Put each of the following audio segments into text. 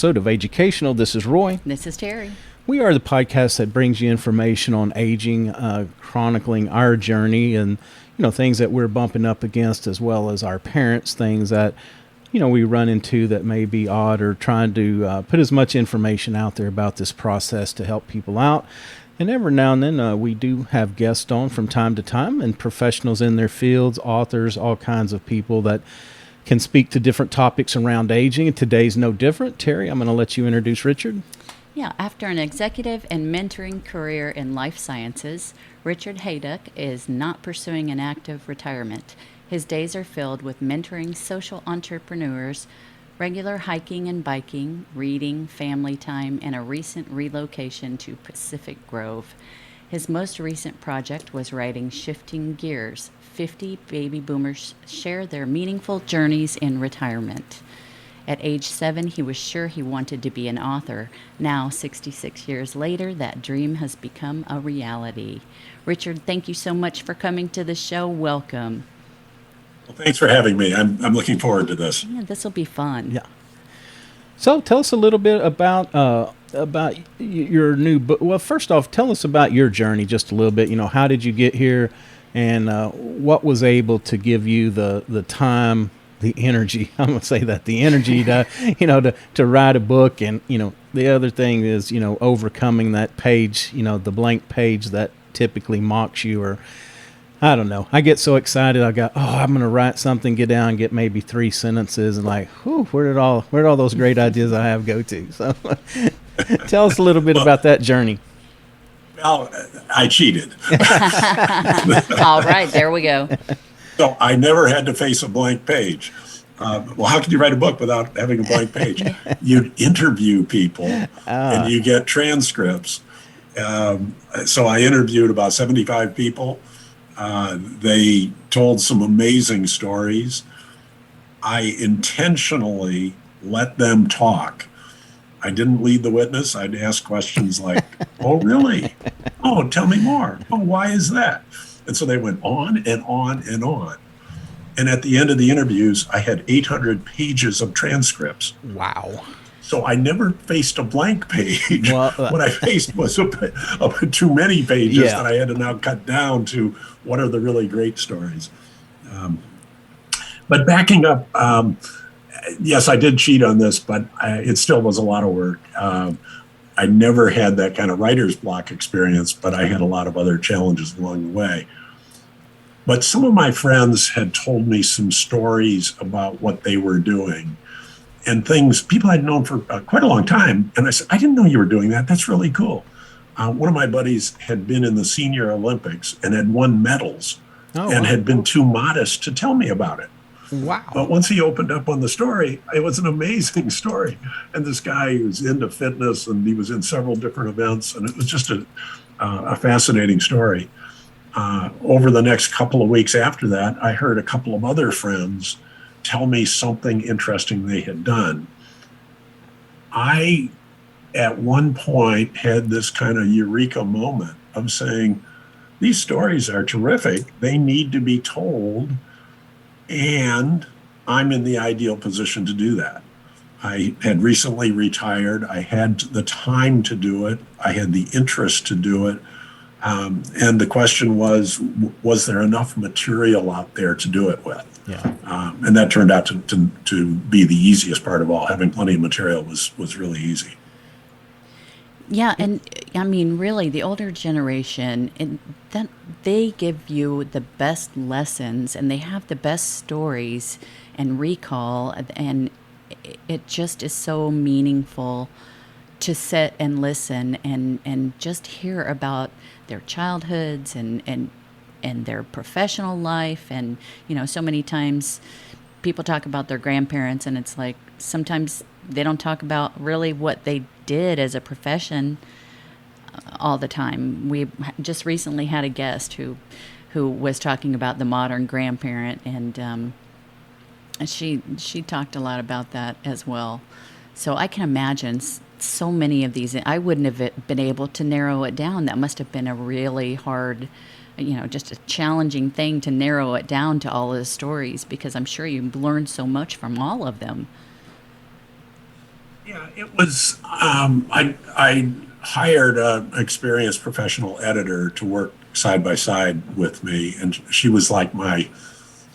episode of Educational. This is Roy. This is Terry. We are the podcast that brings you information on aging, chronicling our journey and, things that we're bumping up against, as well as our parents, things that, we run into that may be odd, or trying to put as much information out there about this process to help people out. And every now and then we do have guests on from time to time, and professionals in their fields, authors, all kinds of people that can speak to different topics around aging. And today's no different. Terry, I'm going to let you introduce Richard. Yeah, after an executive and mentoring career in life sciences, Richard Hayduck is not pursuing an active retirement. His days are filled with mentoring social entrepreneurs, regular hiking and biking, reading, family time, and a recent relocation to Pacific Grove. His most recent project was writing Shifting Gears. 50 baby boomers share their meaningful journeys in retirement. At age 7, he was sure he wanted to be an author. Now, 66 years later, that dream has become a reality. Richard, thank you so much for coming to the show. Welcome. Well, thanks for having me. I'm looking forward to this. Yeah, this will be fun. Yeah. So tell us a little bit about your new book. Well, first off, tell us about your journey just a little bit. How did you get here, and what was able to give you the time, the energy? I'm going to say that the energy to write a book, and the other thing is overcoming that page, the blank page that typically mocks you, or I don't know. I get so excited. I'm going to write something, get down, get maybe 3 sentences, and whew, where did all those great ideas I have go to? So tell us a little bit about that journey. Well, I cheated. All right, there we go. So I never had to face a blank page. Well, how can you write a book without having a blank page? You interview people and you get transcripts. So I interviewed about 75 people. They told some amazing stories. I intentionally let them talk. I didn't lead the witness. I'd ask questions like, oh, really? Oh, tell me more. Oh, why is that? And so they went on and on and on. And at the end of the interviews, I had 800 pages of transcripts. Wow. So I never faced a blank page. Well, what I faced was too many pages that I had to now cut down to what are the really great stories. But backing up, yes, I did cheat on this, but it still was a lot of work. I never had that kind of writer's block experience, but I had a lot of other challenges along the way. But some of my friends had told me some stories about what they were doing and things people I'd known for quite a long time. And I said, I didn't know you were doing that. That's really cool. One of my buddies had been in the Senior Olympics and had won medals had been too modest to tell me about it. Wow. But once he opened up on the story, it was an amazing story. And this guy was into fitness, and he was in several different events, and it was just a fascinating story. Over the next couple of weeks after that, I heard a couple of other friends tell me something interesting they had done. I, at one point, had this kind of eureka moment of saying, these stories are terrific. They need to be told. And I'm in the ideal position to do that. I had recently retired. I had the time to do it. I had the interest to do it. And the question was there enough material out there to do it with? Yeah. And that turned out to be the easiest part of all. Having plenty of material was really easy. Yeah, and I mean, really, the older generation, that they give you the best lessons, and they have the best stories and recall, and it just is so meaningful to sit and listen and just hear about their childhoods and their professional life. And so many times people talk about their grandparents, and it's like sometimes they don't talk about really what they did as a profession all the time. We just recently had a guest who was talking about the modern grandparent, and she talked a lot about that as well. So I can imagine so many of these. I wouldn't have been able to narrow it down. That must have been a really hard, just a challenging thing to narrow it down to all of the stories, because I'm sure you learned so much from all of them. Yeah, it was. I hired an experienced professional editor to work side by side with me, and she was like my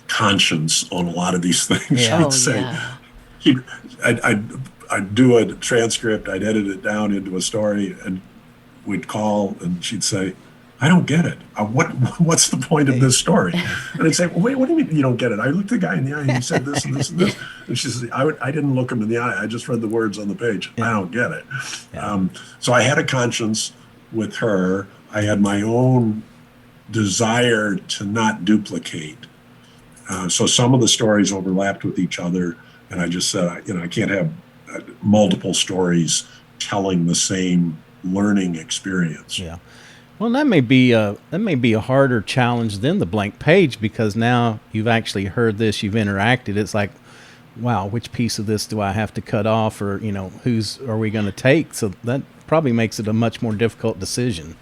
conscience on a lot of these things. Yeah. She'd Oh, say, yeah. she, I'd do a transcript, I'd edit it down into a story, and we'd call, and she'd say, "I don't get it. What's the point of Hey. this story?" And I'd say, "Well, wait, what do you mean you don't get it? I looked the guy in the eye, and he said this and this and this." And she says, "I didn't look him in the eye. I just read the words on the page. Yeah. I don't get it." Yeah. So I had a conscience with her. I had my own desire to not duplicate. So some of the stories overlapped with each other, and I just said, I can't have multiple stories telling the same learning experience. Yeah. Well, that may be a harder challenge than the blank page because now you've actually heard this, you've interacted. It's like, wow, which piece of this do I have to cut off, or whose are we going to take? So that probably makes it a much more difficult decision.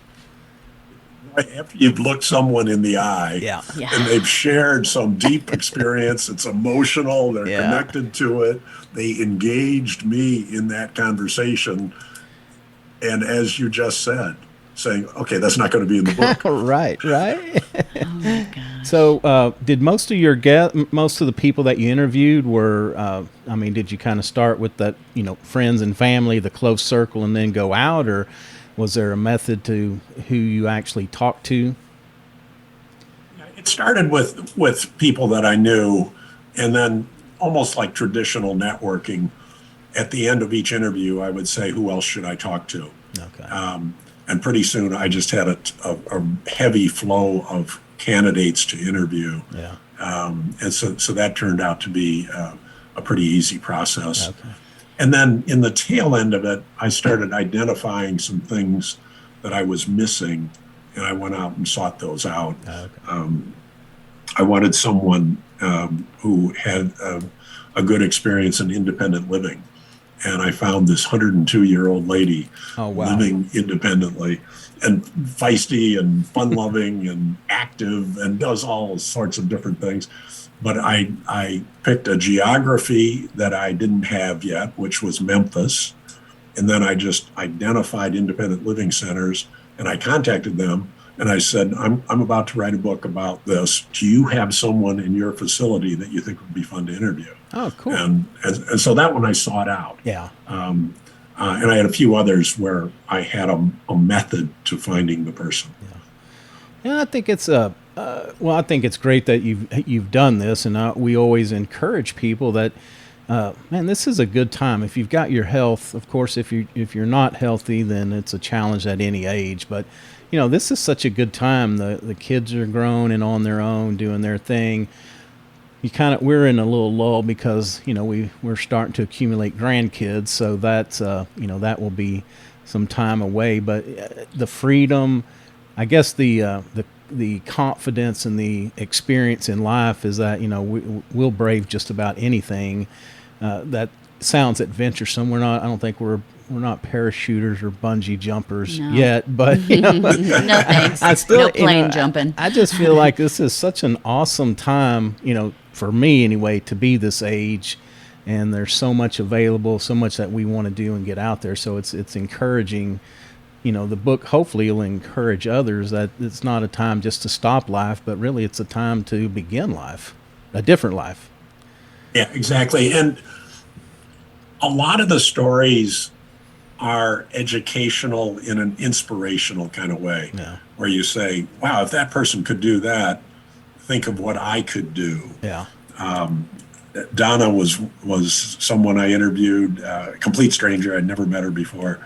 After you've looked someone in the eye Yeah. Yeah. and they've shared some deep experience, it's emotional, they're Yeah. connected to it, they engaged me in that conversation. And as you just said, saying, okay, that's not going to be in the book. Right. Right. Oh, my gosh. So, did most of the people that you interviewed were, I mean, did you kind of start with that, friends and family, the close circle, and then go out, or was there a method to who you actually talked to? It started with people that I knew, and then almost like traditional networking. At the end of each interview, I would say, "Who else should I talk to?" Okay. And pretty soon, I just had a heavy flow of candidates to interview, Yeah. and so that turned out to be a pretty easy process. Okay. And then in the tail end of it, I started identifying some things that I was missing, and I went out and sought those out. Okay. I wanted someone who had a good experience in independent living. And I found this 102-year-old lady Oh, wow. living independently and feisty and fun loving and active and does all sorts of different things. But I picked a geography that I didn't have yet, which was Memphis. And then I just identified independent living centers and I contacted them and I said, I'm about to write a book about this. Do you have someone in your facility that you think would be fun to interview? Oh, cool. And so that one I sought out. Yeah. And I had a few others where I had a method to finding the person. And I think it's I think it's great that you've done this, and we always encourage people that, man, this is a good time. If you've got your health, of course, if you're not healthy, then it's a challenge at any age. But this is such a good time. The kids are grown and on their own, doing their thing. We're in a little lull because we're starting to accumulate grandkids, so that's that will be some time away. But the freedom, I guess the confidence and the experience in life is that we'll brave just about anything. That sounds adventuresome. I don't think we're not parachuters or bungee jumpers No. yet, but No thanks. I still No plane jumping. I just feel like this is such an awesome time, for me anyway, to be this age, and there's so much available, so much that we want to do and get out there. So it's encouraging. The book hopefully will encourage others that it's not a time just to stop life, but really it's a time to begin life, a different life. Yeah, exactly. And a lot of the stories are educational in an inspirational kind of way, Yeah. where you say, wow, if that person could do that, think of what I could do. Yeah. Donna was someone I interviewed, a complete stranger. I'd never met her before.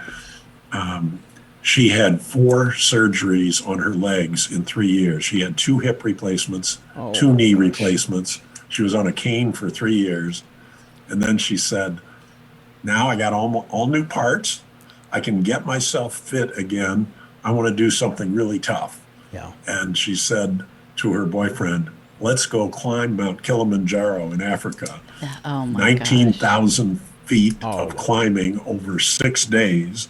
She had 4 surgeries on her legs in 3 years. She had 2 hip replacements, Oh, 2 knee replacements. She was on a cane for 3 years. And then she said, now I got all new parts. I can get myself fit again. I want to do something really tough. Yeah. And she said to her boyfriend, let's go climb Mount Kilimanjaro in Africa. Oh my gosh. 19,000 feet Oh. of climbing over 6 days.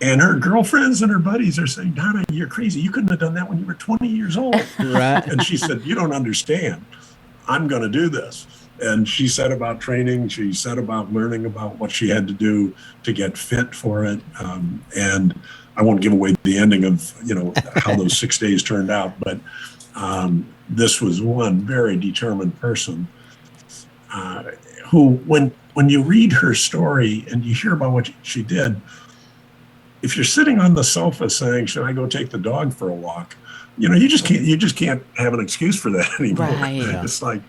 And her girlfriends and her buddies are saying, Donna, you're crazy. You couldn't have done that when you were 20 years old. Right. And she said, you don't understand. I'm going to do this. And she said about training, she said about learning about what she had to do to get fit for it. And I won't give away the ending of, how those 6 days turned out, but this was one very determined person uh, who, when you read her story and you hear about what she did, if you're sitting on the sofa saying, "Should I go take the dog for a walk?" You just can't have an excuse for that anymore. Right. It's like,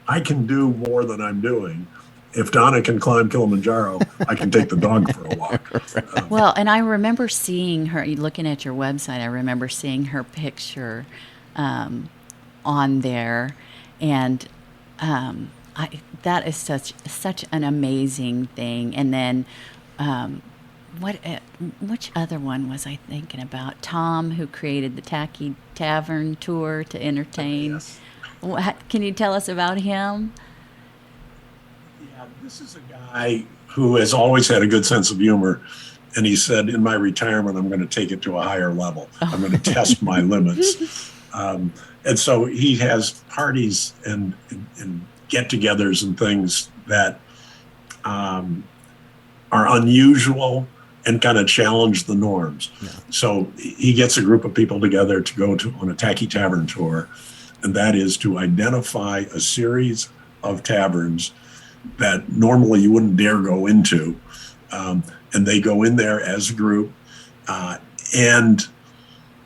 I can do more than I'm doing. If Donna can climb Kilimanjaro, I can take the dog for a walk. Well, and I remember seeing her, looking at your website, I remember seeing her picture on there. And that is such an amazing thing. And then which other one was I thinking about? Tom, who created the Tacky Tavern tour to entertain. Yes. Can you tell us about him? Yeah, this is a guy who has always had a good sense of humor. And he said, in my retirement, I'm going to take it to a higher level. I'm going to test my limits. And so he has parties and get-togethers and things that are unusual and kind of challenge the norms. Yeah. So he gets a group of people together to go on a Tacky Tavern tour, and that is to identify a series of taverns that normally you wouldn't dare go into. And they go in there as a group. And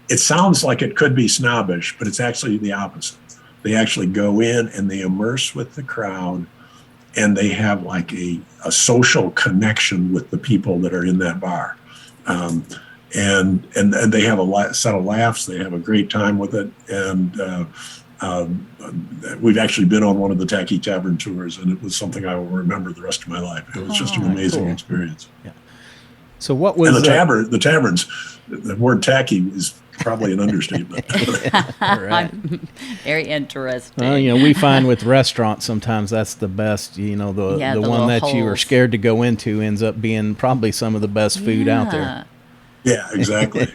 it sounds like it could be snobbish, but it's actually the opposite. They actually go in and they immerse with the crowd, and they have like a social connection with the people that are in that bar. And they have a set of laughs. They have a great time with it. And we've actually been on one of the Tacky Tavern tours, and it was something I will remember the rest of my life. It was just an amazing experience. Yeah. So what was and the taverns? The word tacky is probably an understatement. Right. Very interesting. Well, we find with restaurants sometimes that's the best. The one that you are scared to go into ends up being probably some of the best food out there. Yeah, exactly.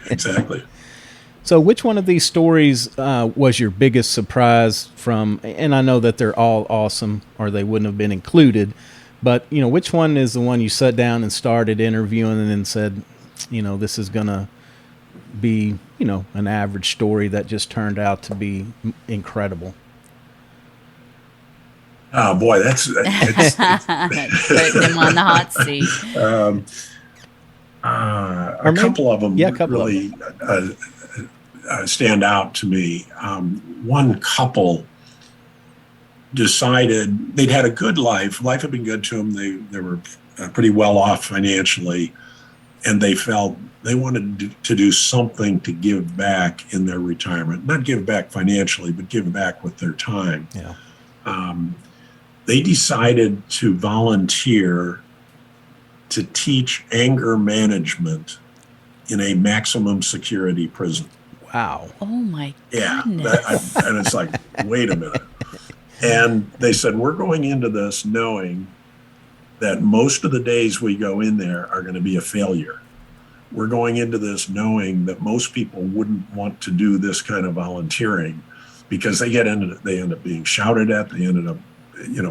So which one of these stories was your biggest surprise from, and I know that they're all awesome or they wouldn't have been included, but, which one is the one you sat down and started interviewing and then said, this is going to be, an average story that just turned out to be incredible? Oh, boy, it's putting him on the hot seat. A couple of them really stand out to me. One couple decided they'd had a good life. Life had been good to them. They were pretty well off financially, and they felt they wanted to do something to give back in their retirement. Not give back financially, but give back with their time. Yeah. They decided to volunteer to teach anger management in a maximum security prison. Wow. Oh, my goodness. And it's like, wait a minute. And they said, we're going into this knowing that most of the days we go in there are going to be a failure. We're going into this knowing that most people wouldn't want to do this kind of volunteering because they end up being shouted at. They ended up,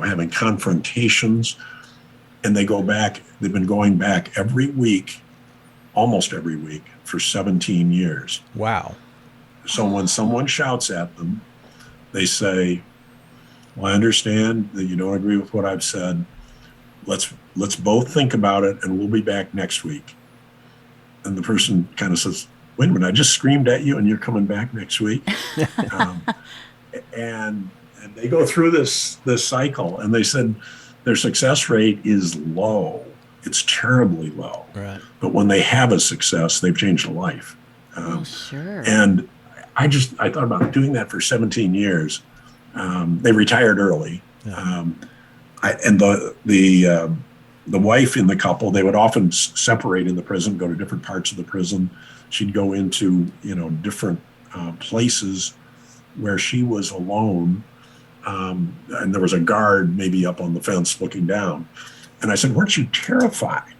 having confrontations, and they go back. They've been going back every week, almost every week, for 17 years. Wow. So when someone shouts at them, they say, well, I understand that you don't agree with what I've said. Let's both think about it, and we'll be back next week. And the person kind of says, wait a minute, I just screamed at you and you're coming back next week. And they go through this cycle, and they said their success rate is low. It's terribly low. Right. But when they have a success, they've changed a life. Sure. And I thought about doing that for 17 years. They retired early. Yeah. And the wife in the couple, they would often separate in the prison, go to different parts of the prison. She'd go into, different places where she was alone. And there was a guard maybe up on the fence looking down. And I said, weren't you terrified?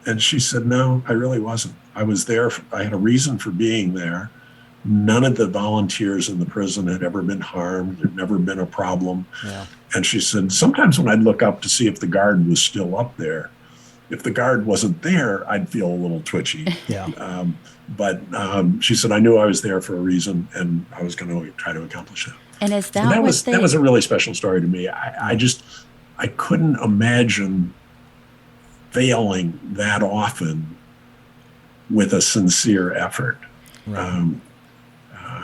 And she said, no, I really wasn't. I was there. I had a reason for being there. None of the volunteers in the prison had ever been harmed. There'd never been a problem. Yeah. And she said, sometimes when I'd look up to see if the guard was still up there, if the guard wasn't there, I'd feel a little twitchy. Yeah. But she said, I knew I was there for a reason, and I was going to try to accomplish it. And is that So what that was a really special story to me. I couldn't imagine failing that often with a sincere effort. Right.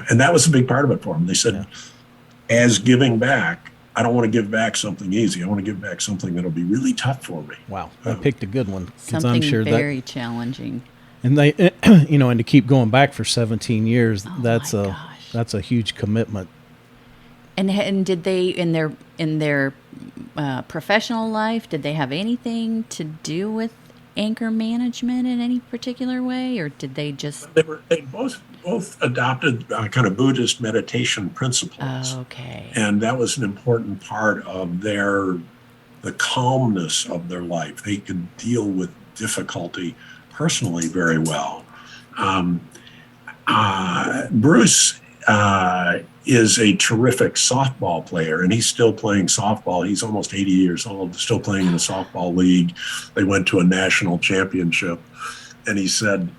And that was a big part of it for them. They said, Yeah. as giving back, I don't want to give back something easy. I want to give back something that'll be really tough for me. Wow. I picked a good one. 'Cause something I'm sure very challenging? and they, you know, and to keep going back for 17 years, Oh that's my a, gosh. that's a huge commitment. And did they in their professional life, did they have anything to do with anchor management in any particular way, or did they just? They both adopted kind of Buddhist meditation principles. Okay. And that was an important part of the calmness of their life. They could deal with difficulty personally very well. Bruce is a terrific softball player, and he's still playing softball. He's almost 80 years old, still playing in a softball league. They went to a national championship, and he said,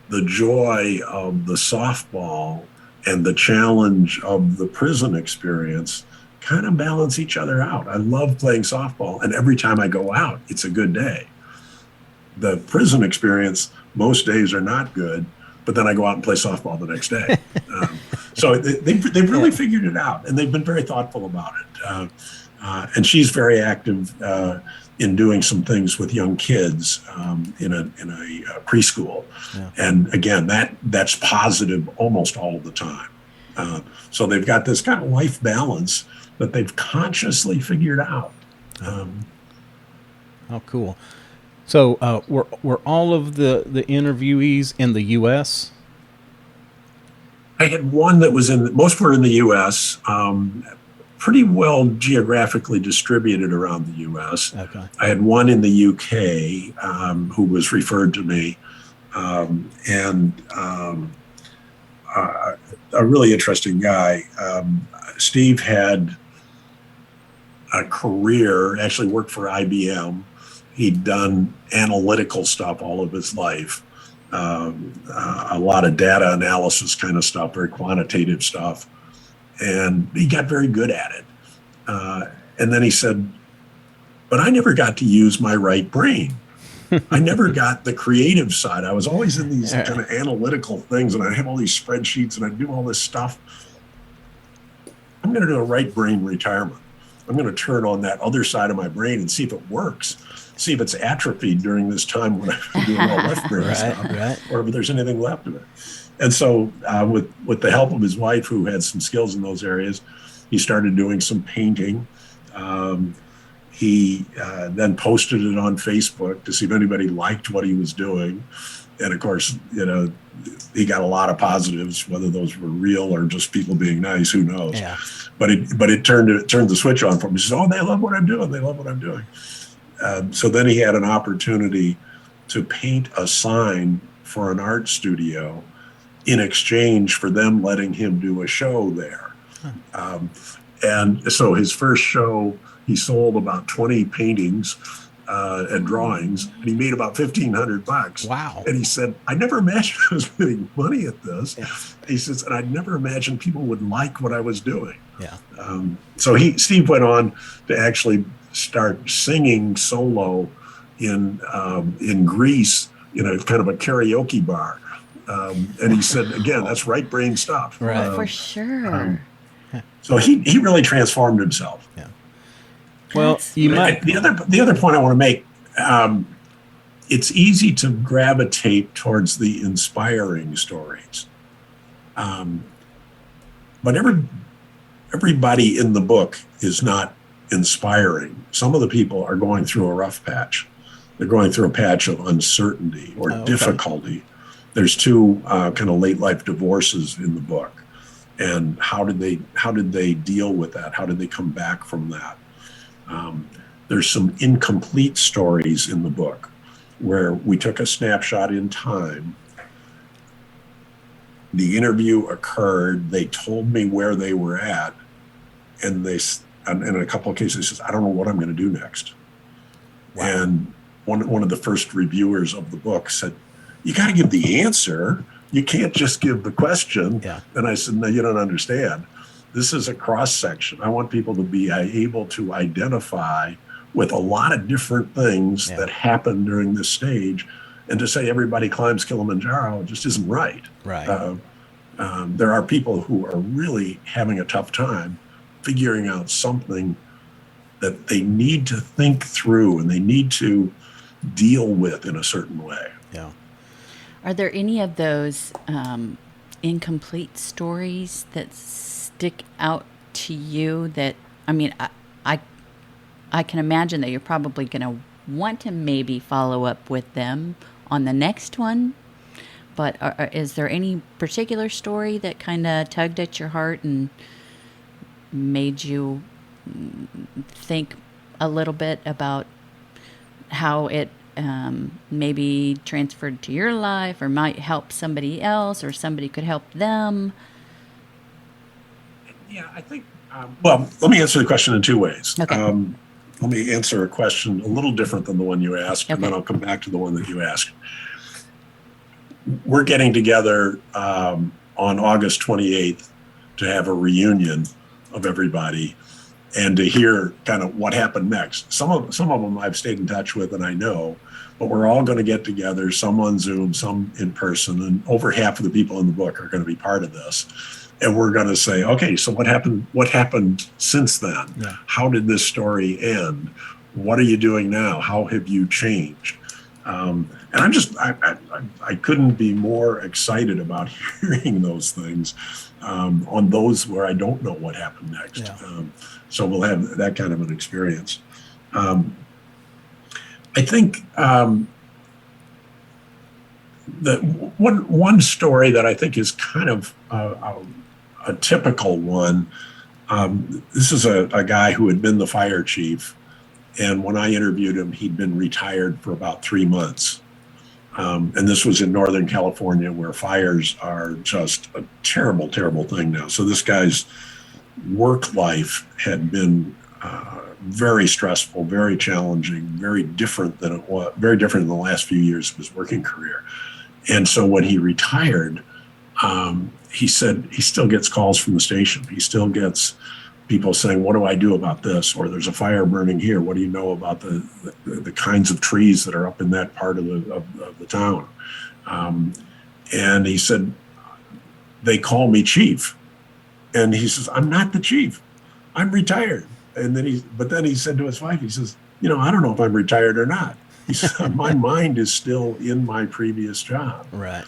the joy of the softball and the challenge of the prison experience kind of balance each other out. I love playing softball, and every time I go out, it's a good day. The prison experience, most days are not good, but then I go out and play softball the next day. So they've really figured it out, and they've been very thoughtful about it. And she's very active in doing some things with young kids in a preschool. Yeah. And again, that's positive almost all of the time. So they've got this kind of life balance that they've consciously figured out. Oh, cool. So were all of the interviewees in the U.S.? I had one that was most were in the U.S., pretty well geographically distributed around the U.S. Okay. I had one in the U.K. Who was referred to me, and a really interesting guy. Steve had a career, actually worked for IBM. He'd done analytical stuff all of his life. A lot of data analysis kind of stuff, very quantitative stuff. And he got very good at it. And then he said, but I never got to use my right brain. I never got the creative side. I was always in these kind of analytical things, and I have all these spreadsheets, and I do all this stuff. I'm going to do a right brain retirement. I'm going to turn on that other side of my brain and see if it works. See if it's atrophied during this time when I'm doing all left brain stuff, or if there's anything left of it. And so with the help of his wife, who had some skills in those areas, he started doing some painting. He then posted it on Facebook to see if anybody liked what he was doing. And of course, he got a lot of positives, whether those were real or just people being nice, who knows. Yeah. But it turned the switch on for him. He says, oh, they love what I'm doing. They love what I'm doing. So then he had an opportunity to paint a sign for an art studio in exchange for them letting him do a show there. And so his first show, he sold about 20 paintings and drawings, and he made about $1,500. Wow. And he said, I never imagined I was making money at this. Yeah. He says, and I never imagined people would like what I was doing. Yeah. So Steve went on to actually start singing solo in Greece, kind of a karaoke bar. And he said, again, that's right brain stuff. Right. For sure. So he really transformed himself. Yeah. Well, you might. The other point I want to make, it's easy to gravitate towards the inspiring stories. But everybody in the book is not inspiring. Some of the people are going through a rough patch. They're going through a patch of uncertainty or difficulty. There's two kind of late life divorces in the book. And how did they deal with that? How did they come back from that? There's some incomplete stories in the book where we took a snapshot in time, the interview occurred. They told me where they were at, and in a couple of cases, says, I don't know what I'm going to do next. Wow. And one of the first reviewers of the book said, you got to give the answer. You can't just give the question. Yeah. And I said, no, you don't understand. This is a cross section. I want people to be able to identify with a lot of different things that happen during this stage. And to say everybody climbs Kilimanjaro just isn't right. Right. There are people who are really having a tough time figuring out something that they need to think through and they need to deal with in a certain way. Yeah. Are there any of those incomplete stories that stick out to you that, I mean, I can imagine that you're probably going to want to maybe follow up with them on the next one, but is there any particular story that kind of tugged at your heart and made you think a little bit about how it maybe transferred to your life or might help somebody else or somebody could help them? Yeah, I think, well, let me answer the question in two ways. Okay. Let me answer a question a little different than the one you asked, and then I'll come back to the one that you asked. We're getting together on August 28th to have a reunion of everybody and to hear kind of what happened next. Some of them I've stayed in touch with and I know, but we're all going to get together, some on Zoom, some in person, and over half of the people in the book are going to be part of this. And we're going to say, okay, so what happened since then? Yeah. How did this story end? What are you doing now? How have you changed? And I couldn't be more excited about hearing those things on those where I don't know what happened next. Yeah. So we'll have that kind of an experience. I think that one story that I think is kind of a typical one. This is a guy who had been the fire chief, and when I interviewed him, he'd been retired for about 3 months. And this was in Northern California, where fires are just a terrible, terrible thing now. So this guy's work life had been very stressful, very challenging, very different than the last few years of his working career. And so when he retired, he said he still gets calls from the station. He still gets people saying, what do I do about this? Or there's a fire burning here. What do you know about the kinds of trees that are up in that part of the town? And he said, they call me chief. And he says, I'm not the chief. I'm retired. And then he said to his wife, he says, I don't know if I'm retired or not. He said, my mind is still in my previous job. Right.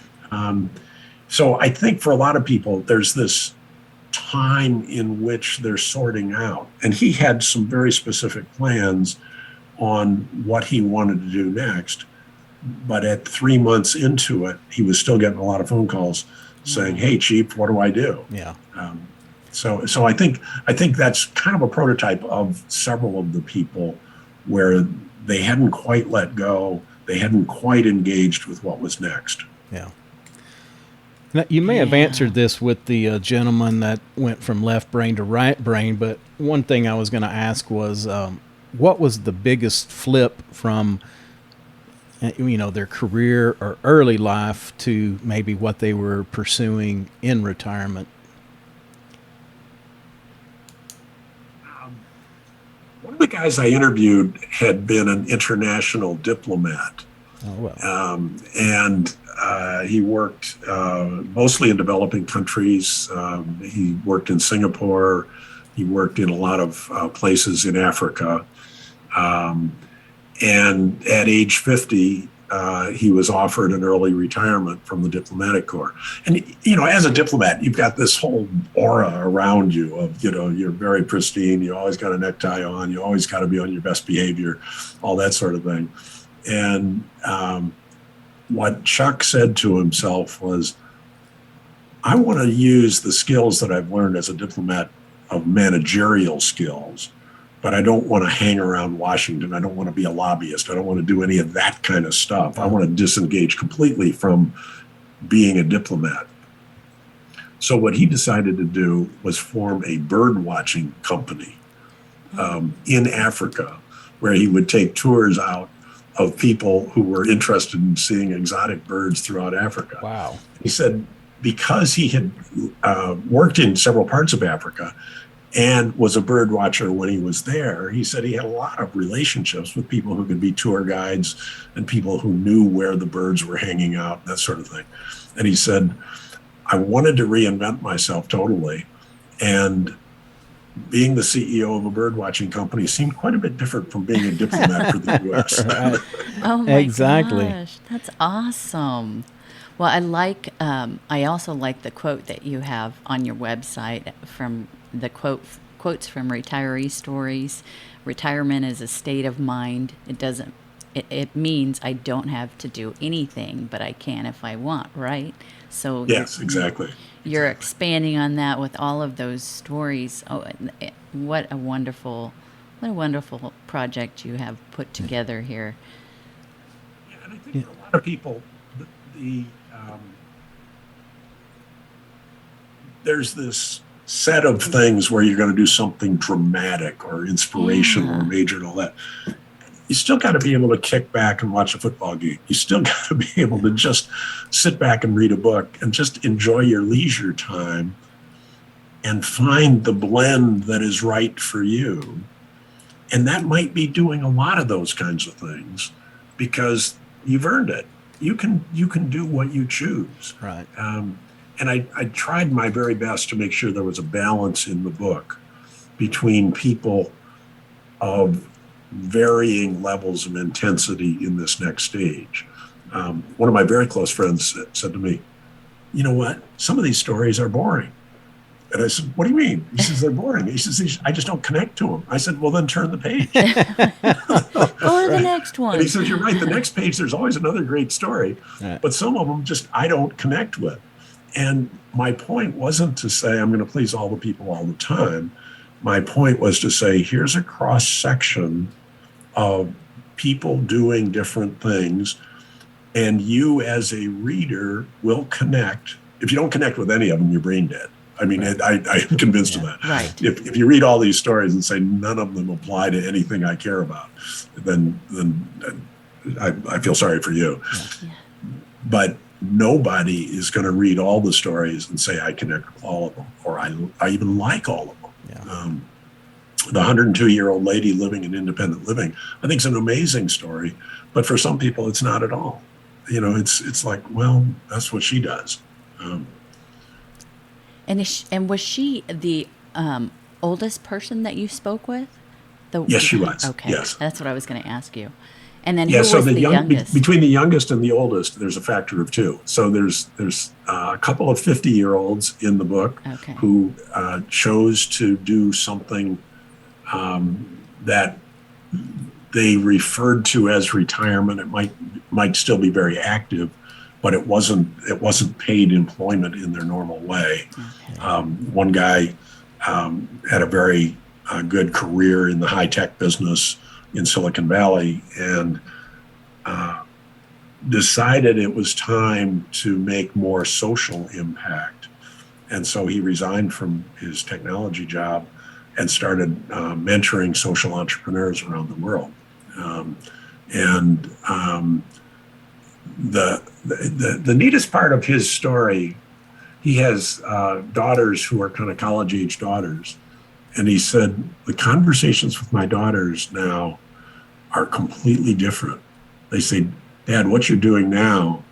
So I think for a lot of people, there's this time in which they're sorting out. And he had some very specific plans on what he wanted to do next. But at 3 months into it, he was still getting a lot of phone calls saying, hey, chief, what do I do? Yeah. So I think that's kind of a prototype of several of the people where they hadn't quite let go. They hadn't quite engaged with what was next. Yeah. Now, you may have answered this with the gentleman that went from left brain to right brain, but one thing I was going to ask was, what was the biggest flip from, their career or early life to maybe what they were pursuing in retirement? One of the guys I interviewed had been an international diplomat. Oh, well. And he worked mostly in developing countries. He worked in Singapore. He worked in a lot of places in Africa. And at age 50, he was offered an early retirement from the diplomatic corps. And, as a diplomat, you've got this whole aura around you of, you're very pristine. You always got a necktie on. You always got to be on your best behavior, all that sort of thing. And what Chuck said to himself was, I want to use the skills that I've learned as a diplomat of managerial skills, but I don't want to hang around Washington. I don't want to be a lobbyist. I don't want to do any of that kind of stuff. I want to disengage completely from being a diplomat. So what he decided to do was form a bird watching company in Africa, where he would take tours out of people who were interested in seeing exotic birds throughout Africa. Wow. He said because he had worked in several parts of Africa and was a bird watcher when he was there, he said he had a lot of relationships with people who could be tour guides and people who knew where the birds were hanging out, that sort of thing. And he said, I wanted to reinvent myself totally. And being the CEO of a bird watching company seemed quite a bit different from being a diplomat for the US. Right. Oh my Exactly. gosh, that's awesome. Well, I also like the quote that you have on your website from the quotes from retiree stories. Retirement is a state of mind. It means I don't have to do anything, but I can if I want, right? So Yes, exactly. you're expanding on that with all of those stories. Oh, what a wonderful project you have put together here. Yeah, and I think for a lot of people, the there's this set of things where you're going to do something dramatic or inspirational or Yeah. major and all that. You still got to be able to kick back and watch a football game. You still got to be able to just sit back and read a book and just enjoy your leisure time and find the blend that is right for you. And that might be doing a lot of those kinds of things because you've earned it. You can do what you choose. Right. And I tried my very best to make sure there was a balance in the book between people of varying levels of intensity in this next stage. One of my very close friends said to me, you know what? Some of these stories are boring. And I said, what do you mean? He says, they're boring. He says, I just don't connect to them. I said, well, then turn the page. Go to the next one. And he says, you're right. The next page, there's always another great story. Right. But some of them just I don't connect with. And my point wasn't to say I'm going to please all the people all the time. My point was to say, here's a cross section of people doing different things. And you as a reader will connect. If you don't connect with any of them, you're brain dead. I mean, Right. I'm convinced of that. Right. If you read all these stories and say none of them apply to anything I care about, then I feel sorry for you. Yeah. But nobody is going to read all the stories and say I connect with all of them, or I even like all of them. Yeah. The 102-year-old lady living in independent living, I think, is an amazing story, but for some people, it's not at all. You know, it's like, well, that's what she does. And was she the oldest person that you spoke with? Yes, she was. Okay, Yes. that's what I was going to ask you. And then Yeah, who so was the youngest? between the youngest and the oldest, there's a factor of two. So there's a couple of 50-year-olds in the book Okay. who chose to do something that they referred to as retirement. It might still be very active, but it wasn't paid employment in their normal way. Okay. One guy had a very good career in the high-tech business in Silicon Valley and decided it was time to make more social impact. And so he resigned from his technology job and started mentoring social entrepreneurs around the world. The neatest part of his story, he has daughters who are kind of college-age daughters. And he said, the conversations with my daughters now are completely different. They say, Dad, what you're doing now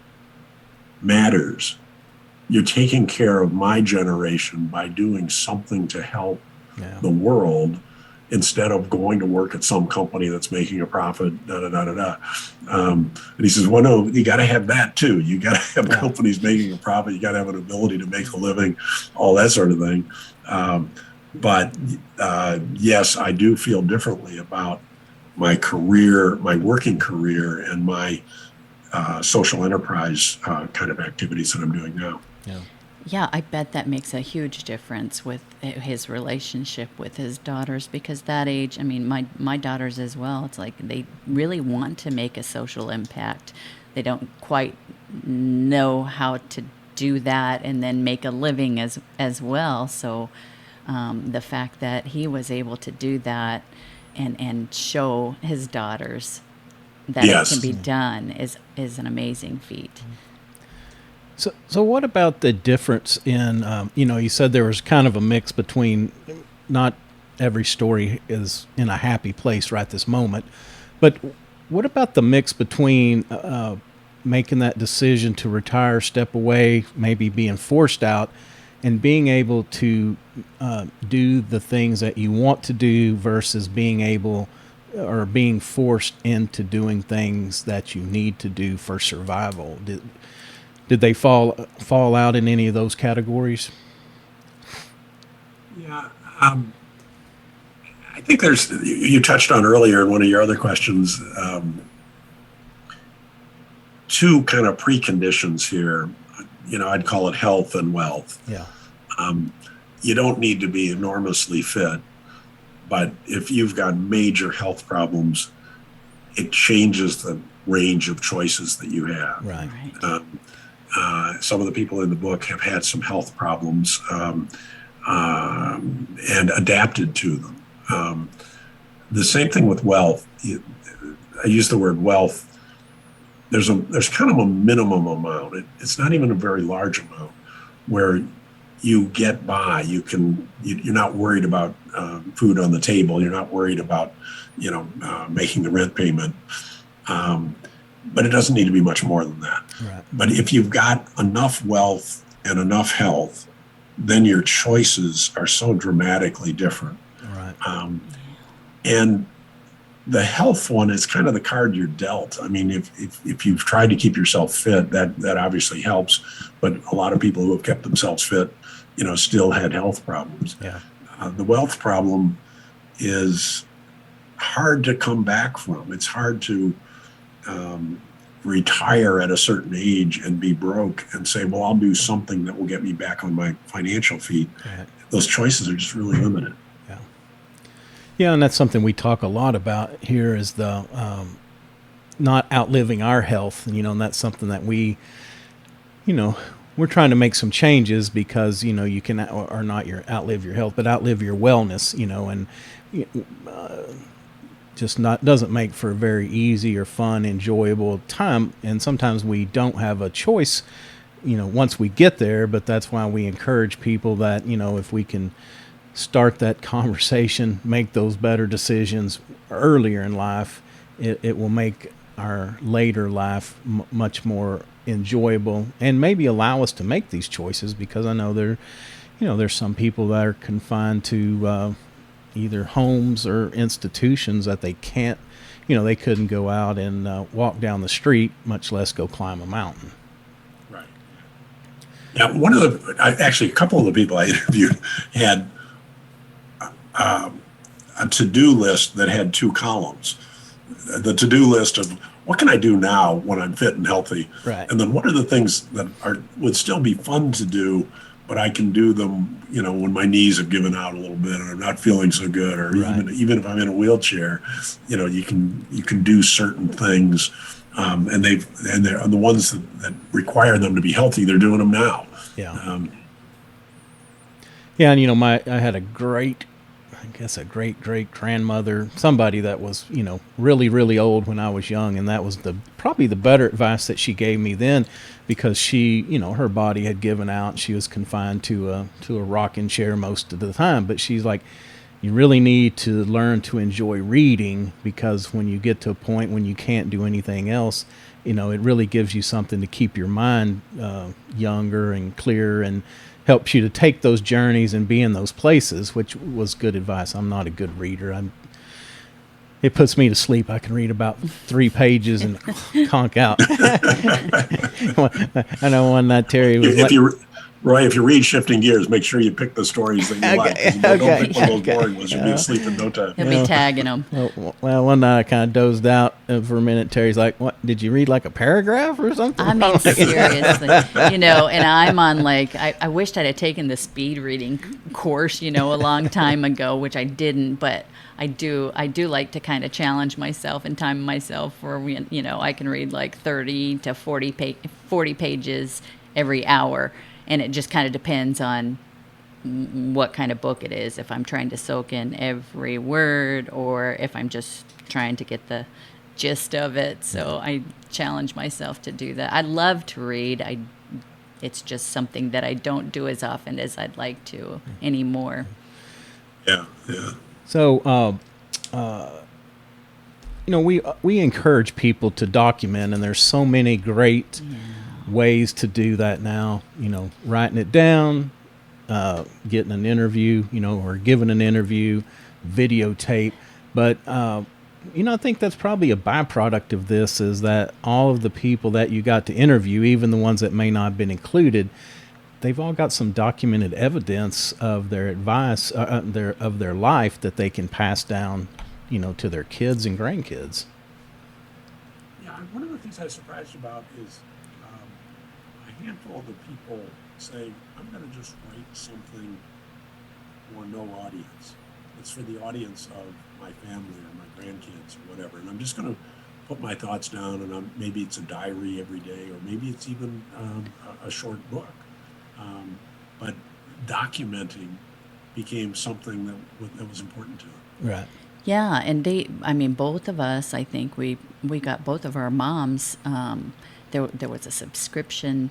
matters. You're taking care of my generation by doing something to help the world instead of going to work at some company that's making a profit, and he says, well, no, you got to have that too. You got to have companies making a profit. You got to have an ability to make a living, all that sort of thing. But yes, I do feel differently about my career, my working career, and my social enterprise kind of activities that I'm doing now. Yeah. Yeah, I bet that makes a huge difference with his relationship with his daughters because that age, I mean, my daughters as well, it's like they really want to make a social impact. They don't quite know how to do that and then make a living as well. So the fact that he was able to do that and show his daughters that it can Yes. be done is an amazing feat. So what about the difference in, you said there was kind of a mix between not every story is in a happy place right this moment, but what about the mix between making that decision to retire, step away, maybe being forced out, and being able to do the things that you want to do versus being able or being forced into doing things that you need to do for survival? Did they fall out in any of those categories? Yeah. I think you touched on earlier in one of your other questions, two kind of preconditions here. I'd call it health and wealth. Yeah. You don't need to be enormously fit, but if you've got major health problems, it changes the range of choices that you have. Right. Some of the people in the book have had some health problems and adapted to them. The same thing with wealth. I use the word wealth. There's kind of a minimum amount. It's not even a very large amount where you get by. You're not worried about food on the table. You're not worried about making the rent payment. But it doesn't need to be much more than that. Right. But if you've got enough wealth and enough health, then your choices are so dramatically different. Right. And the health one is kind of the card you're dealt. I mean, if you've tried to keep yourself fit, that obviously helps. But a lot of people who have kept themselves fit, still had health problems. Yeah. The wealth problem is hard to come back from. It's hard to retire at a certain age and be broke and say, well, I'll do something that will get me back on my financial feet. Right. Those choices are just really limited. Yeah. Yeah, and that's something we talk a lot about here is the not outliving our health, and that's something that we're trying to make some changes because, you can, or not outlive your health, but outlive your wellness, and just doesn't make for a very easy or fun, enjoyable time. And sometimes we don't have a choice, once we get there, but that's why we encourage people that, if we can start that conversation, make those better decisions earlier in life, it will make our later life much more enjoyable and maybe allow us to make these choices, because I know there's some people that are confined to either homes or institutions that they can't, they couldn't go out and walk down the street, much less go climb a mountain. Right. Yeah. Actually, a couple of the people I interviewed had a to-do list that had two columns. The to-do list of what can I do now when I'm fit and healthy? Right. And then what are the things that would still be fun to do, but I can do them, when my knees have given out a little bit and I'm not feeling so good, or Right. even if I'm in a wheelchair, you can do certain things, and they're the ones that require them to be healthy. They're doing them now. Yeah. Yeah, and I had a great great grandmother, somebody that was really really old when I was young, and that was probably the better advice that she gave me then, because she her body had given out. She was confined to a rocking chair most of the time, but she's like, you really need to learn to enjoy reading, because when you get to a point when you can't do anything else, it really gives you something to keep your mind younger and clearer, and helps you to take those journeys and be in those places, which was good advice. I'm not a good reader. It puts me to sleep. I can read about 3 pages and conk out. I know one night Terry was Roy, if you read Shifting Gears, make sure you pick the stories that you like. 'Cause don't pick one of those boring ones. You'll be asleep in no time. He'll be tagging them. Well, one night I kind of dozed out for a minute. Terry's like, "What? Did you read like a paragraph or something?" I mean, seriously, and I'm on I wished I'd have taken the speed reading course, a long time ago, which I didn't, but I do like to kind of challenge myself and time myself where I can read like 30 to 40 pages every hour, and it just kind of depends on what kind of book it is. If I'm trying to soak in every word, or if I'm just trying to get the gist of it. So I challenge myself to do that. I love to read. It's just something that I don't do as often as I'd like to anymore. Yeah, yeah. So, we encourage people to document, and there's so many great ways to do that now. Writing it down, getting an interview, or giving an interview, videotape. But I think that's probably a byproduct of this, is that all of the people that you got to interview, even the ones that may not have been included, they've all got some documented evidence of their advice, of their life, that they can pass down, to their kids and grandkids. Yeah, one of the things I was surprised about is a handful of the people say, I'm going to just write something for no audience. It's for the audience of my family or my grandkids or whatever. And I'm just going to put my thoughts down, and maybe it's a diary every day, or maybe it's even a short book. But documenting became something that was important to them. Right. Yeah, and both of us, I think we got both of our moms. There was a subscription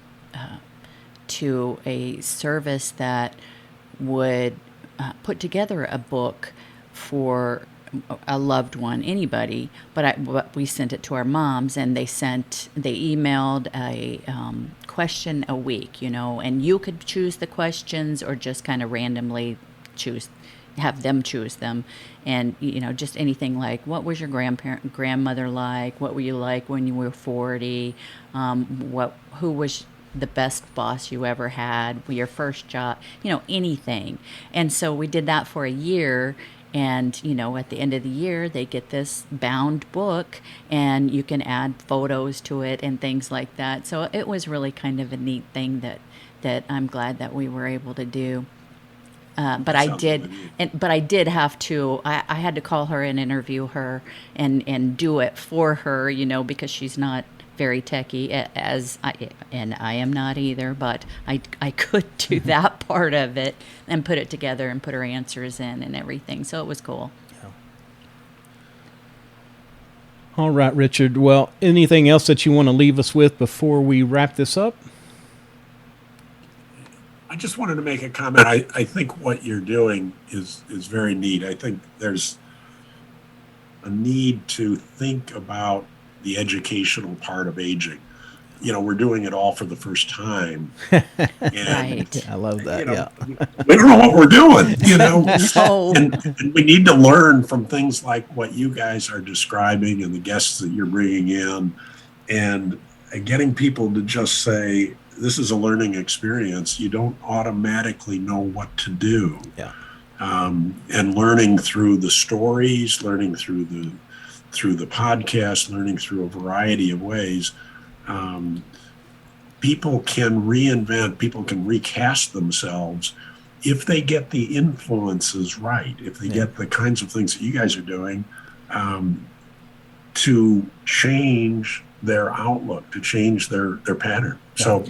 to a service that would put together a book for a loved one, anybody. But we sent it to our moms, and they emailed a question a week, and you could choose the questions or just kind of randomly have them choose them. And, just anything like, what was your grandmother like? What were you like when you were 40? Who was the best boss you ever had? Your first job? Anything. And so we did that for a year. And, at the end of the year, they get this bound book, and you can add photos to it and things like that. So it was really kind of a neat thing that I'm glad that we were able to do. But I did have to. I had to call her and interview her and do it for her, because she's not very techy, and I am not either. But I could do that part of it and put it together and put her answers in and everything. So it was cool. Yeah. All right, Richard. Well, anything else that you want to leave us with before we wrap this up? I just wanted to make a comment. I think what you're doing is very neat. I think there's a need to think about the educational part of aging. We're doing it all for the first time. And, Right. I love that. we don't know what we're doing, No. and we need to learn from things like what you guys are describing and the guests that you're bringing in, and getting people to just say, this is a learning experience. You don't automatically know what to do. Yeah. And learning through the stories, learning through the podcast, learning through a variety of ways, people can reinvent, people can recast themselves if they get the influences right, if they get the kinds of things that you guys are doing, to change their outlook, to change their pattern. Yeah. So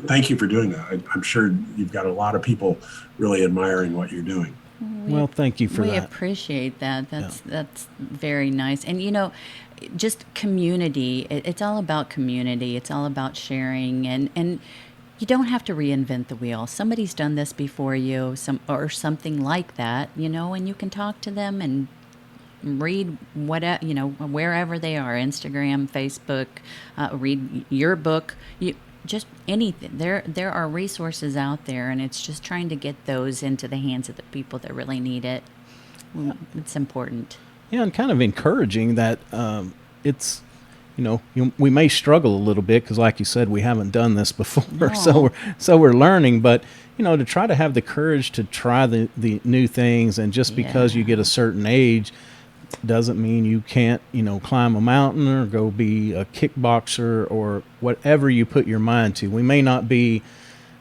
thank you for doing that. I'm sure you've got a lot of people really admiring what you're doing. Well, thank you for that. We appreciate that. That's very nice. And, just community. It's all about community. It's all about sharing. And you don't have to reinvent the wheel. Somebody's done this before you, or something like that, and you can talk to them and read wherever they are, Instagram, Facebook, read your book, just anything. There are resources out there, and it's just trying to get those into the hands of the people that really need it. It's important. Yeah, and kind of encouraging that it's, we may struggle a little bit because, like you said, we haven't done this before, No. so we're learning. But to try to have the courage to try the new things, and just because you get a certain age doesn't mean you can't, climb a mountain or go be a kickboxer or whatever you put your mind to. We may not be,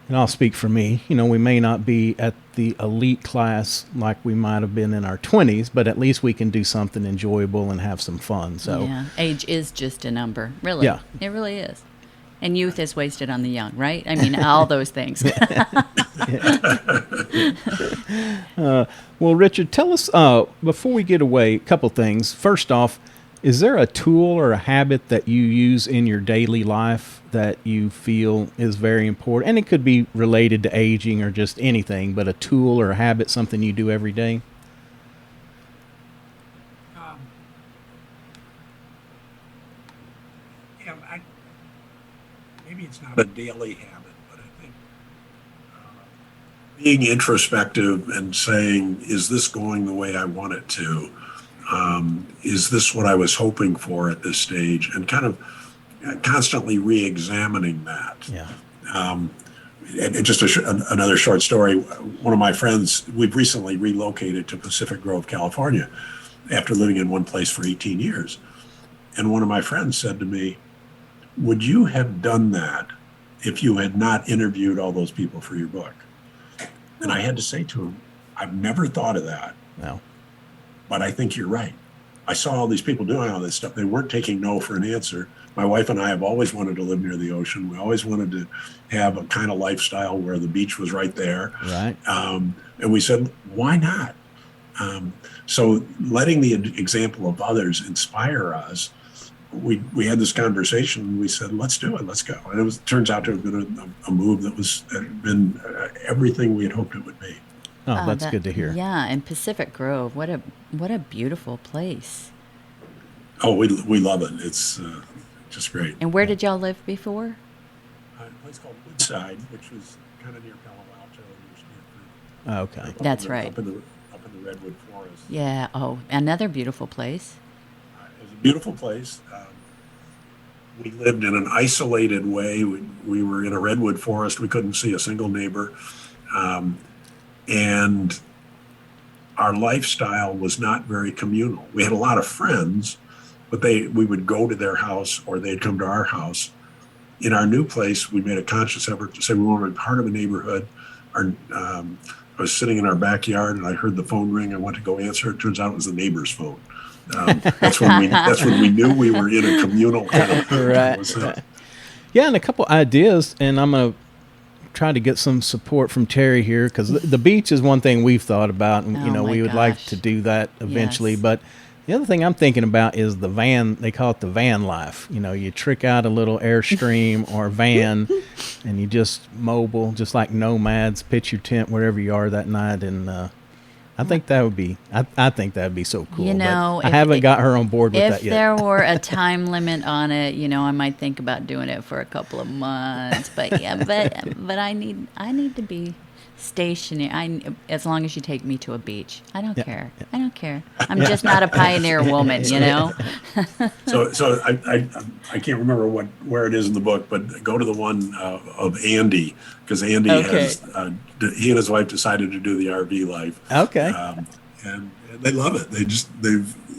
and I'll speak for me, we may not be at the elite class like we might have been in our 20s, but at least we can do something enjoyable and have some fun. So age is just a number, really. Yeah. It really is. And youth is wasted on the young, right? I mean, all those things. Well, Richard, tell us before we get away, a couple things. First off, is there a tool or a habit that you use in your daily life that you feel is very important? And it could be related to aging or just anything, but a tool or a habit, something you do every day? Um, yeah, maybe it's not a daily habit, but I think being introspective and saying, is this going the way I want it to? Is this what I was hoping for at this stage? And kind of constantly re-examining that. Yeah. And just another short story. One of my friends, we've recently relocated to Pacific Grove, California, after living in one place for 18 years. And one of my friends said to me, would you have done that if you had not interviewed all those people for your book? And I had to say to him, I've never thought of that. No. But I think you're right. I saw all these people doing all this stuff. They weren't taking no for an answer. My wife and I have always wanted to live near the ocean. We always wanted to have a kind of lifestyle where the beach was right there. Right. And we said, why not? So letting the example of others inspire us, we had this conversation and we said, let's do it. Let's go. And it turns out to have been a move that had been everything we had hoped it would be. Oh, that's good to hear. Yeah, and Pacific Grove, what a beautiful place. Oh, we love it. It's just great. And where did y'all live before? A place called Woodside, which was kind of near Palo Alto. Oh, okay. That's right. Up in the redwood forest. Yeah. Oh, another beautiful place. It was a beautiful place. We lived in an isolated way. We were in a redwood forest. We couldn't see a single neighbor. And our lifestyle was not very communal. We had a lot of friends, but we would go to their house or they'd come to our house. In our new place, we made a conscious effort to say we wanted to be part of a neighborhood. I was sitting in our backyard and I heard the phone ring. I went to go answer. It turns out it was the neighbor's phone. That's when we knew we were in a communal kind of right. Yeah, and a couple ideas, and I'm gonna try to get some support from Terry here because the beach is one thing we've thought about, and we would like to do that eventually. Yes. But the other thing I'm thinking about is the van. They call it the van life. You trick out a little Airstream or van, and you just mobile, just like nomads. Pitch your tent wherever you are that night, and I think that would be. I think that would be so cool. But I haven't got her on board with that yet. If there were a time limit on it, I might think about doing it for a couple of months. But yeah, but I need to be stationary. As long as you take me to a beach, I don't care. Yeah. I don't care. I'm just not a pioneer woman, So I can't remember where it is in the book, but go to the one of Andy, because Andy has he and his wife decided to do the RV life. Okay. And they love it.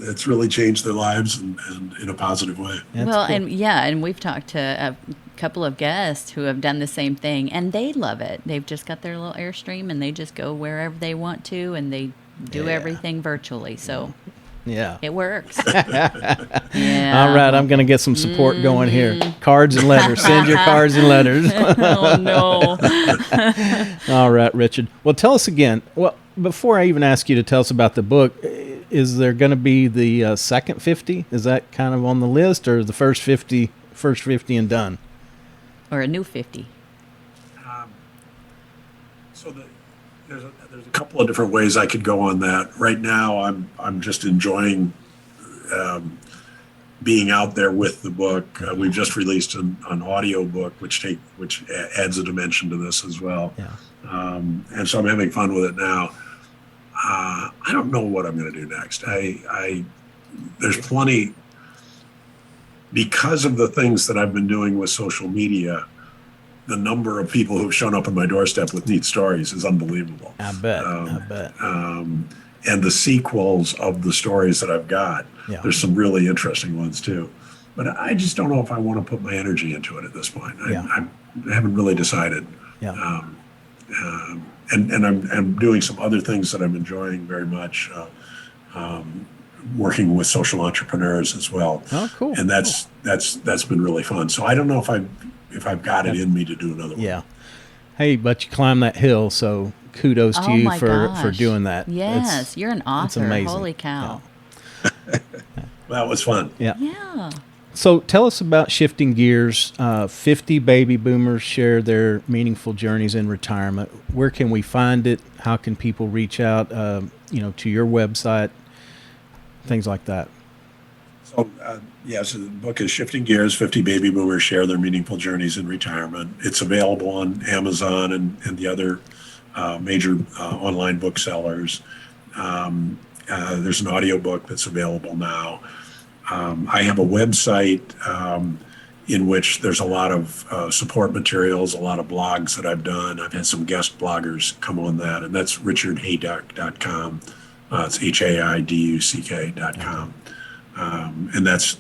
It's really changed their lives and in a positive way. That's well, cool. and we've talked to a couple of guests who have done the same thing, and they love it. They've just got their little Airstream, and they just go wherever they want to, and they do everything virtually. So yeah, it works. Yeah. All right, I'm going to get some support going here. Cards and letters. Send your cards and letters. Oh no. All right, Richard. Well, tell us again. Well, before I even ask you to tell us about the book, is there going to be the second 50? Is that kind of on the list, or the first 50 and done? Or a new 50. So there's a couple of different ways I could go on that. Right now, I'm just enjoying being out there with the book. We've just released an audio book, which adds a dimension to this as well. Yeah. And so I'm having fun with it now. I don't know what I'm going to do next. There's plenty. Because of the things that I've been doing with social media, the number of people who've shown up on my doorstep with neat stories is unbelievable. I bet. And the sequels of the stories that I've got, there's some really interesting ones too. But I just don't know if I want to put my energy into it at this point. I haven't really decided. Yeah. And I'm doing some other things that I'm enjoying very much. Working with social entrepreneurs as well. Oh, cool. And that's been really fun. So I don't know if I've got it in me to do another one. Yeah. Hey, but you climbed that hill, so kudos to Oh you my for gosh. doing that. Yes, you're an author. amazing. Holy cow. Well, it was fun. Yeah. Yeah. So tell us about shifting gears. 50 baby boomers share their meaningful journeys in retirement. Where can we find it? How can people reach out, to your website, things like that? So, so the book is Shifting Gears, 50 Baby Boomers Share Their Meaningful Journeys in Retirement. It's available on Amazon and the other major online booksellers. There's an audiobook that's available now. I have a website in which there's a lot of support materials, a lot of blogs that I've done. I've had some guest bloggers come on that, and that's richardhayduck.com. It's HAIDUCK.com. And that's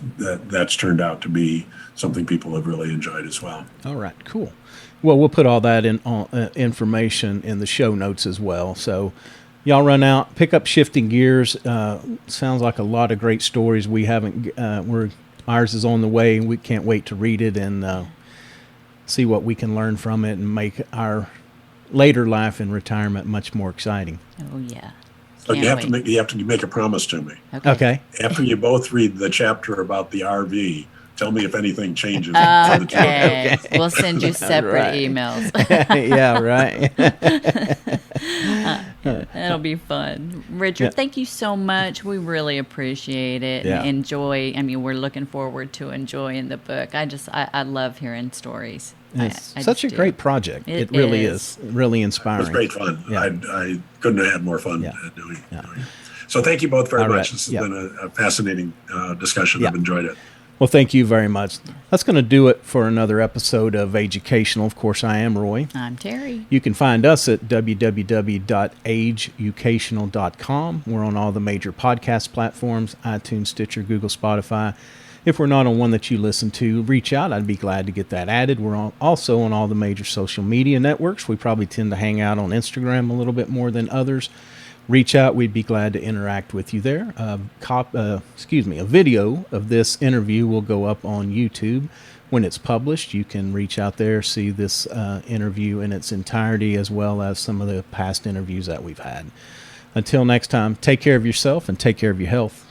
turned out to be something people have really enjoyed as well. All right, cool. Well, we'll put all that information in the show notes as well. So y'all run out, pick up Shifting Gears. Sounds like a lot of great stories. We haven't. Ours is on the way, and we can't wait to read it and see what we can learn from it and make our later life in retirement much more exciting. Oh, yeah. So Can't you have wait. to make a promise to me. Okay. After you both read the chapter about the RV, tell me if anything changes. For the two of you. Okay. We'll send you separate Right. emails. Yeah, right. That'll be fun. Richard, Yeah. thank you so much. We really appreciate it. Yeah. And enjoy. I mean, we're looking forward to enjoying the book. I love hearing stories. It's I such just a do. great project. It It really is. is. Really It inspiring. was great fun. Yeah. I couldn't have had more fun Yeah. doing Yeah. it. So thank you both very All much. right. This has Yeah. been a fascinating discussion. Yeah. I've enjoyed it. Well, thank you very much. That's going to do it for another episode of Educational. Of course, I am Roy. I'm Terry. You can find us at www.ageeducational.com. We're on all the major podcast platforms, iTunes, Stitcher, Google, Spotify. If we're not on one that you listen to, reach out. I'd be glad to get that added. We're also on all the major social media networks. We probably tend to hang out on Instagram a little bit more than others. Reach out. We'd be glad to interact with you there. A video of this interview will go up on YouTube when it's published. You can reach out there, see this interview in its entirety, as well as some of the past interviews that we've had. Until next time, take care of yourself and take care of your health.